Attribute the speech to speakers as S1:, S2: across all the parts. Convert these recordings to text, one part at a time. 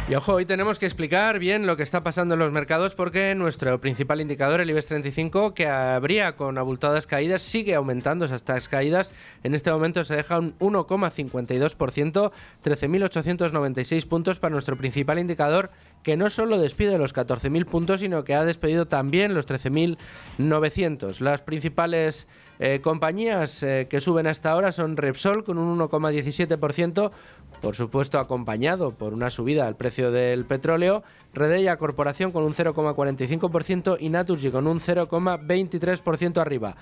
S1: Y ojo, hoy tenemos que explicar bien lo que está pasando en los mercados porque nuestro principal indicador, el IBEX 35, que abría con abultadas caídas, sigue aumentando esas caídas. En este momento se deja un 1,52%, 13.896 puntos para nuestro principal indicador, que no solo despide los 14.000 puntos, sino que ha despedido también los 13.900. Las principales compañías que suben hasta ahora son Repsol con un 1,17%, por supuesto acompañado por una subida al precio del petróleo, Redeia Corporación con un 0,45% y Naturgy con un 0,23% arriba.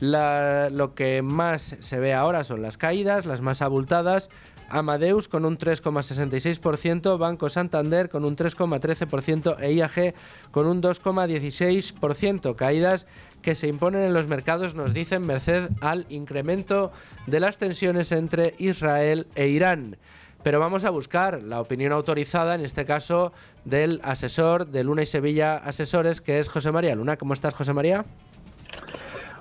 S1: Lo que más se ve ahora son las caídas, las más abultadas. Amadeus con un 3,66%, Banco Santander con un 3,13% e IAG con un 2,16%. Caídas que se imponen en los mercados, nos dicen, merced al incremento de las tensiones entre Israel e Irán. Pero vamos a buscar la opinión autorizada, en este caso, del asesor de Luna y Sevilla Asesores, que es José María Luna. ¿Cómo estás, José María?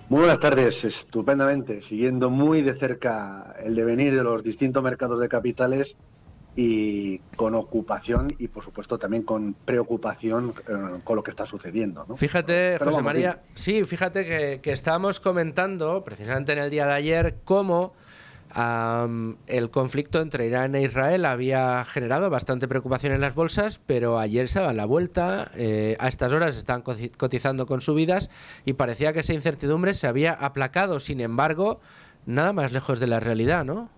S2: Muy buenas tardes, estupendamente, siguiendo muy de cerca el devenir de los distintos mercados de capitales y con ocupación y, por supuesto, también con preocupación con lo que está sucediendo, ¿no?
S1: Fíjate,
S2: Pero
S1: José
S2: vamos,
S1: María,
S2: dime.
S1: sí, fíjate que estábamos comentando, precisamente en el día de ayer, cómo el conflicto entre Irán e Israel había generado bastante preocupación en las bolsas, pero ayer se daban la vuelta, a estas horas están cotizando con subidas y parecía que esa incertidumbre se había aplacado. Sin embargo, nada más lejos de la realidad, ¿no?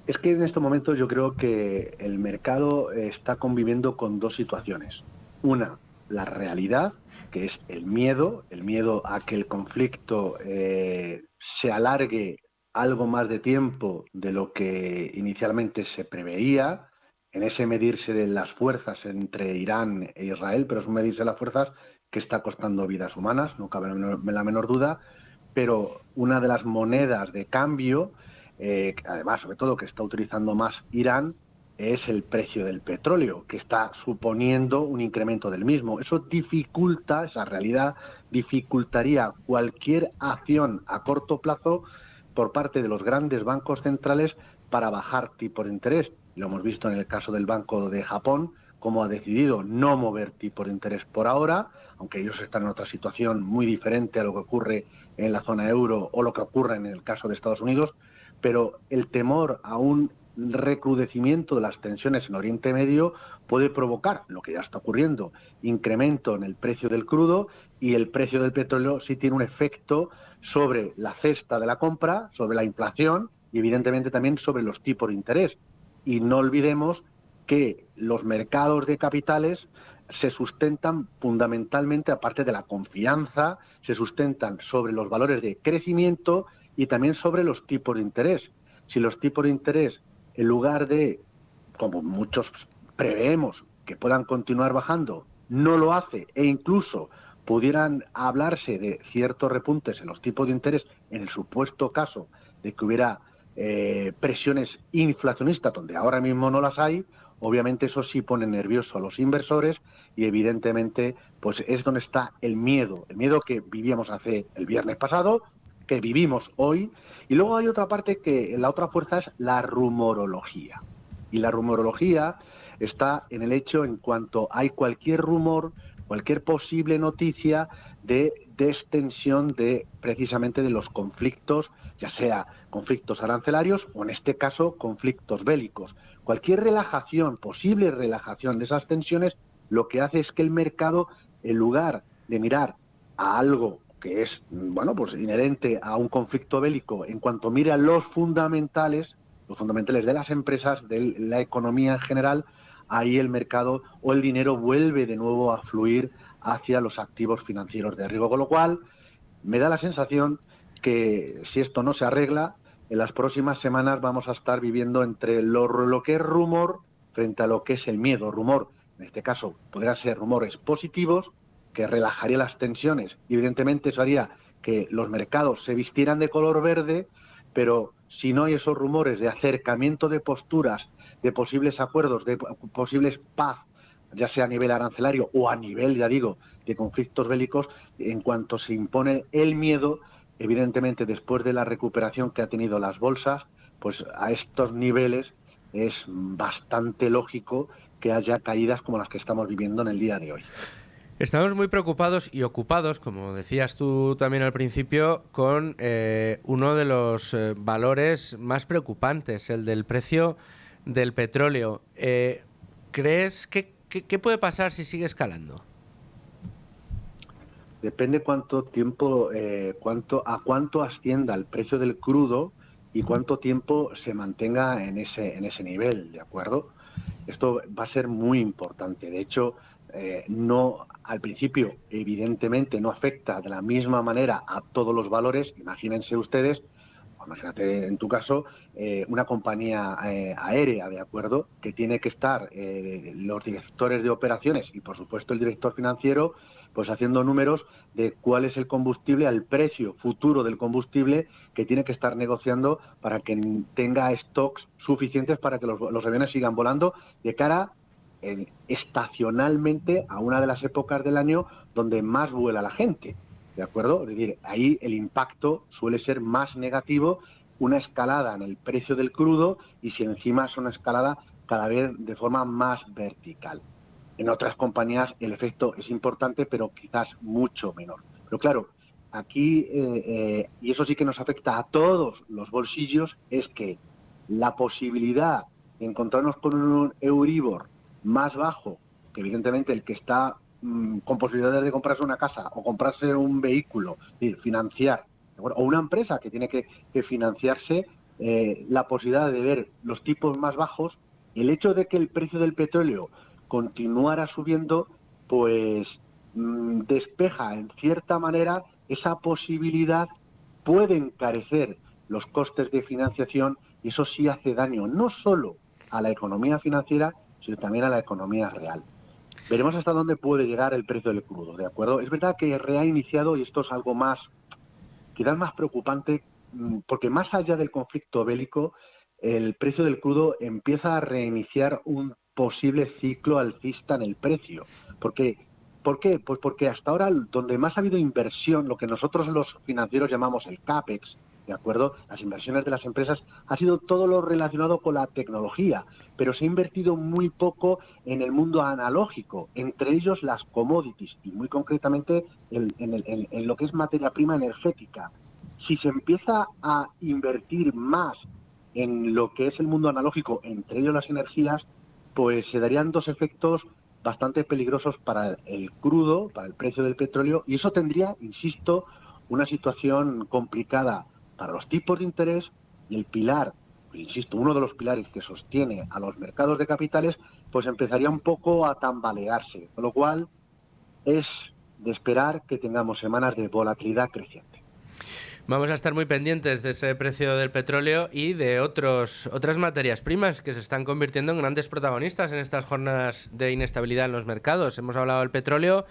S2: Es que en estos momentos yo creo que el mercado está conviviendo con dos situaciones. Una, la realidad, que es el miedo a que el conflicto se alargue algo más de tiempo de lo que inicialmente se preveía, en ese medirse de las fuerzas entre Irán e Israel, pero es un medirse de las fuerzas que está costando vidas humanas, no cabe la menor duda, pero una de las monedas de cambio, además, sobre todo, que está utilizando más Irán, es el precio del petróleo, que está suponiendo un incremento del mismo. Eso dificulta, esa realidad dificultaría cualquier acción a corto plazo por parte de los grandes bancos centrales para bajar tipos de interés. Lo hemos visto en el caso del Banco de Japón, cómo ha decidido no mover tipos de interés por ahora, aunque ellos están en otra situación muy diferente a lo que ocurre en la zona euro o lo que ocurre en el caso de Estados Unidos, pero el temor a un recrudecimiento de las tensiones en Oriente Medio puede provocar, lo que ya está ocurriendo, incremento en el precio del crudo, y el precio del petróleo sí tiene un efecto sobre la cesta de la compra, sobre la inflación y evidentemente también sobre los tipos de interés. Y no olvidemos que los mercados de capitales se sustentan fundamentalmente, aparte de la confianza, se sustentan sobre los valores de crecimiento y también sobre los tipos de interés. Si los tipos de interés, en lugar de, como muchos preveemos, que puedan continuar bajando, no lo hace e incluso pudieran hablarse de ciertos repuntes en los tipos de interés en el supuesto caso de que hubiera presiones inflacionistas donde ahora mismo no las hay, obviamente eso sí pone nervioso a los inversores y evidentemente pues es donde está el miedo que vivíamos hace el viernes pasado, que vivimos hoy, y luego hay otra parte que la otra fuerza es la rumorología. Y la rumorología está en el hecho en cuanto hay cualquier rumor, cualquier posible noticia de extensión de precisamente de los conflictos, ya sea conflictos arancelarios o en este caso conflictos bélicos. Cualquier relajación, posible relajación de esas tensiones, lo que hace es que el mercado, en lugar de mirar a algo que es, bueno, pues inherente a un conflicto bélico, en cuanto mire a los fundamentales de las empresas, de la economía en general, ahí el mercado o el dinero vuelve de nuevo a fluir hacia los activos financieros de riesgo. Con lo cual, me da la sensación que si esto no se arregla, en las próximas semanas vamos a estar viviendo entre lo que es rumor frente a lo que es el miedo. Rumor, en este caso, podrían ser rumores positivos, que relajaría las tensiones y evidentemente eso haría que los mercados se vistieran de color verde, pero si no hay esos rumores de acercamiento de posturas, de posibles acuerdos, de posibles paz, ya sea a nivel arancelario o a nivel, ya digo, de conflictos bélicos, en cuanto se impone el miedo, evidentemente después de la recuperación que ha tenido las bolsas, pues a estos niveles es bastante lógico que haya caídas como las que estamos viviendo en el día de hoy.
S1: Estamos muy preocupados y ocupados, como decías tú también al principio, con uno de los valores más preocupantes, el del precio del petróleo. ¿Crees qué puede pasar si sigue escalando?
S2: Depende cuánto tiempo, cuánto ascienda el precio del crudo y cuánto tiempo se mantenga en ese nivel, ¿de acuerdo? Esto va a ser muy importante. De hecho, no al principio, evidentemente, no afecta de la misma manera a todos los valores. Imagínense ustedes, o imagínate en tu caso, una compañía aérea, ¿de acuerdo? Que tiene que estar los directores de operaciones y, por supuesto, el director financiero, pues haciendo números de cuál es el combustible al precio futuro del combustible que tiene que estar negociando para que tenga stocks suficientes para que los aviones sigan volando de cara estacionalmente a una de las épocas del año donde más vuela la gente, ¿de acuerdo? Es decir, ahí el impacto suele ser más negativo, una escalada en el precio del crudo y si encima es una escalada cada vez de forma más vertical. En otras compañías el efecto es importante, pero quizás mucho menor. Pero claro, aquí, y eso sí que nos afecta a todos los bolsillos, es que la posibilidad de encontrarnos con un Euribor más bajo, que evidentemente el que está con posibilidades de comprarse una casa o comprarse un vehículo, es decir, financiar, o una empresa que tiene que financiarse, la posibilidad de ver los tipos más bajos, el hecho de que el precio del petróleo continuara subiendo, pues despeja en cierta manera esa posibilidad, puede encarecer los costes de financiación y eso sí hace daño no solo a la economía financiera, sino también a la economía real. Veremos hasta dónde puede llegar el precio del crudo, ¿de acuerdo? Es verdad que ha iniciado, y esto es algo más, quizás más preocupante, porque más allá del conflicto bélico, el precio del crudo empieza a reiniciar un posible ciclo alcista en el precio. ¿Por qué? Pues porque hasta ahora donde más ha habido inversión, lo que nosotros los financieros llamamos el CAPEX, ¿de acuerdo? Las inversiones de las empresas, ha sido todo lo relacionado con la tecnología, pero se ha invertido muy poco en el mundo analógico, entre ellos las commodities, y muy concretamente en lo que es materia prima energética. Si se empieza a invertir más en lo que es el mundo analógico, entre ellos las energías, pues se darían dos efectos bastante peligrosos para el crudo, para el precio del petróleo, y eso tendría, insisto, una situación complicada para los tipos de interés y el pilar, insisto, uno de los pilares que sostiene a los mercados de capitales, pues empezaría un poco a tambalearse, con lo cual es de esperar que tengamos semanas de volatilidad creciente.
S1: Vamos a estar muy pendientes de ese precio del petróleo y de otras materias primas que se están convirtiendo en grandes protagonistas en estas jornadas de inestabilidad en los mercados. Hemos hablado del petróleo,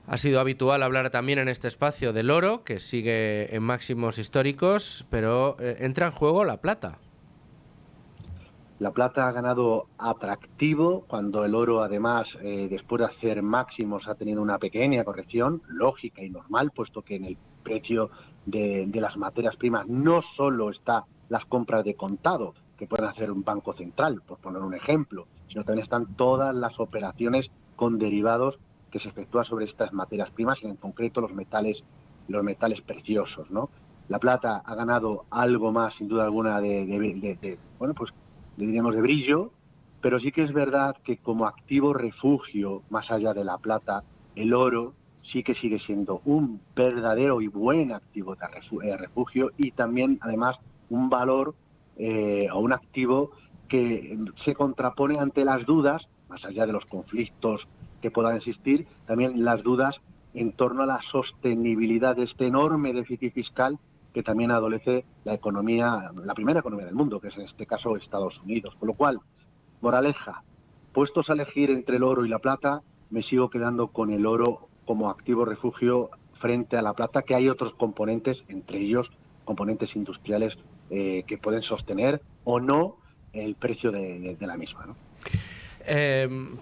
S1: ha sido habitual hablar también en este espacio del oro, que sigue en máximos históricos, pero entra en juego la plata.
S2: La plata ha ganado atractivo cuando el oro, además, después de hacer máximos, ha tenido una pequeña corrección, lógica y normal, puesto que en el precio de las materias primas no solo está las compras de contado, que pueden hacer un banco central, por poner un ejemplo, sino también están todas las operaciones con derivados que se efectúan sobre estas materias primas, y en concreto los metales preciosos, ¿no? La plata ha ganado algo más, sin duda alguna, bueno, pues diríamos de brillo, pero sí que es verdad que como activo refugio, más allá de la plata, el oro sí que sigue siendo un verdadero y buen activo de refugio y también, además, un valor o un activo que se contrapone ante las dudas, más allá de los conflictos que puedan existir, también las dudas en torno a la sostenibilidad de este enorme déficit fiscal que también adolece la economía, la primera economía del mundo, que es en este caso Estados Unidos. Con lo cual, moraleja, puestos a elegir entre el oro y la plata, me sigo quedando con el oro como activo refugio frente a la plata, que hay otros componentes, entre ellos componentes industriales que pueden sostener o no el precio de la misma, ¿no?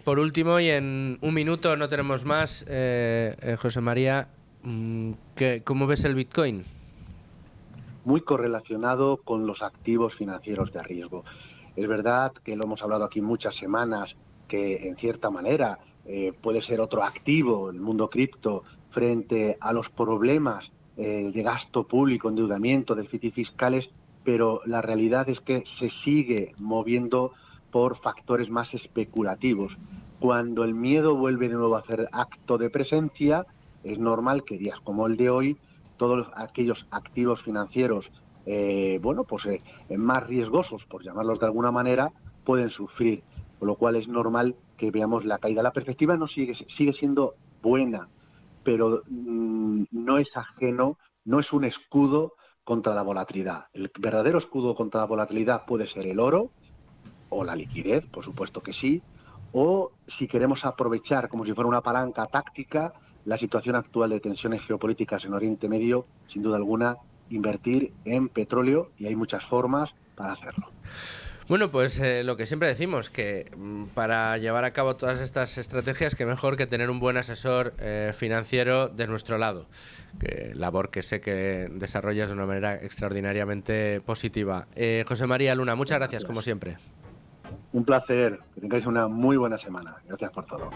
S1: Por último, y en un minuto no tenemos más, José María, ¿cómo ves el Bitcoin?
S2: Muy correlacionado con los activos financieros de riesgo. Es verdad que lo hemos hablado aquí muchas semanas, que en cierta manera puede ser otro activo el mundo cripto frente a los problemas de gasto público, endeudamiento, déficit fiscales, pero la realidad es que se sigue moviendo por factores más especulativos. Cuando el miedo vuelve de nuevo a hacer acto de presencia, es normal que días como el de hoy, todos aquellos activos financieros más riesgosos, por llamarlos de alguna manera, pueden sufrir, con lo cual es normal que veamos la caída. La perspectiva no sigue siendo buena, pero no es ajeno, no es un escudo contra la volatilidad. El verdadero escudo contra la volatilidad puede ser el oro o la liquidez, por supuesto que sí, o si queremos aprovechar como si fuera una palanca táctica la situación actual de tensiones geopolíticas en Oriente Medio, sin duda alguna, invertir en petróleo, y hay muchas formas para hacerlo.
S1: Bueno, pues lo que siempre decimos, que para llevar a cabo todas estas estrategias, que mejor que tener un buen asesor financiero de nuestro lado, que labor que sé que desarrollas de una manera extraordinariamente positiva. José María Luna, muchas gracias como siempre.
S2: Un placer, que tengáis una muy buena semana. Gracias por todo.